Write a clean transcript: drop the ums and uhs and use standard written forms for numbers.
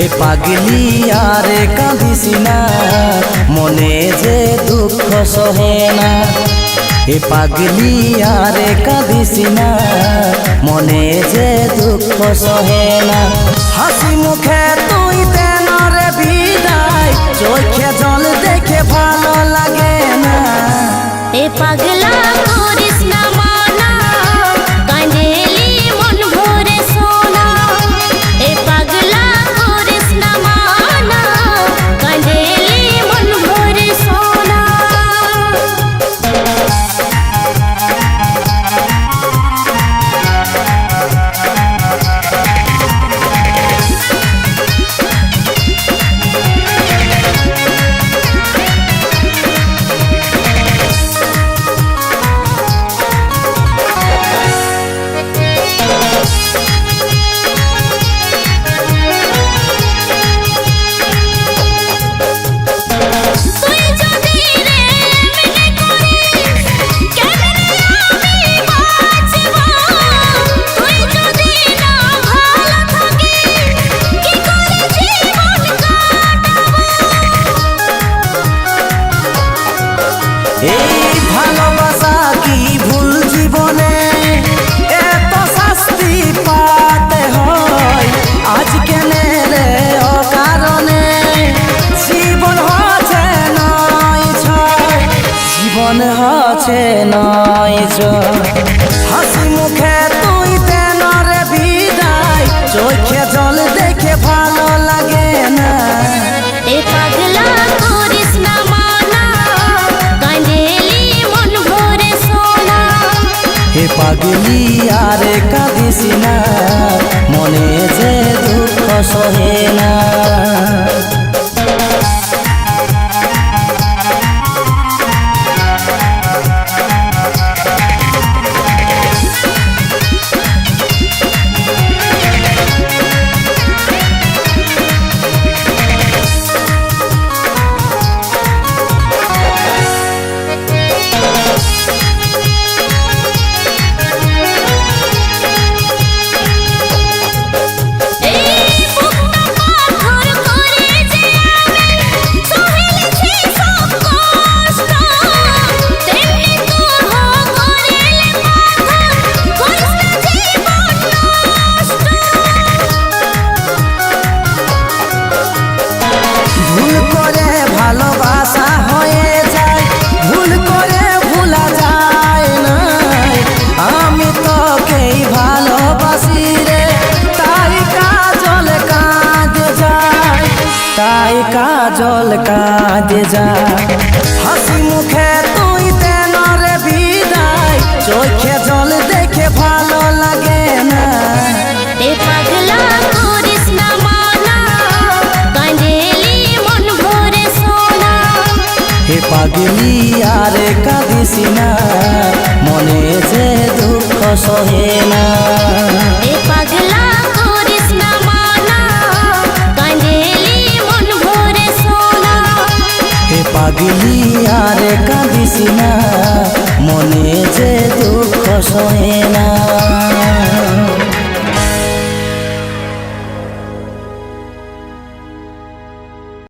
এ পাগলি আরে কাঁদিস না, মনে যে দুঃখ সহে না। এ পাগলি আরে কাঁদিস না, মনে যে দুঃখ সহে না। হাসি মুখে তুই দেন রে বিদায়, চোখে জল দেখে ভালো লাগে না। এ পাগলা করিস না মানা, কাঁদেলি মন ভরে সোনা। এ পাগলা করিস না মানা, কাঁদেলি মন ভরে সোনা। এই ভালোবাসা কি ভুল জীবনে এত শাস্তি পাতে হয়? আজ কেনে রে অকারণে জীবন হচ্ছে নয় ছয়, জীবন হচ্ছে নয় ছয়। হাসি মুখে তুই দেন রে বিদায়, চোখে জল দেখে ভালো লাগে না। এ পাগলা করিস না মানা, কাঁদেলি মন ভরে সোনা। হে পাগলি আরে কাঁদিস না, মনে যে দুঃখ সহে না। ভালোবাসা হয়ে যায়, ভুল করে ভুলা যায় না। আমি তোকেই ভালোবাসি রে, তাই কাজল কাঁদে যায়, তাই কাজল কাঁদে যায়। হাসি মুখে তুই দেন রে বিদায়, চোখে জল দেখে ভালো লাগে না। এ পাগলা করিস না মানা, কাঁদেলি মন ভরে সোনা। হে পাগলি আরে কাঁদিস না, মনে যে দুঃখ সহে না। এ পাগলা করিস না মানা, কাঁদেলি মন ভরে সোনা। হে পাগলি আরে কাঁদিস না, মনে যে দুঃখ সহে না।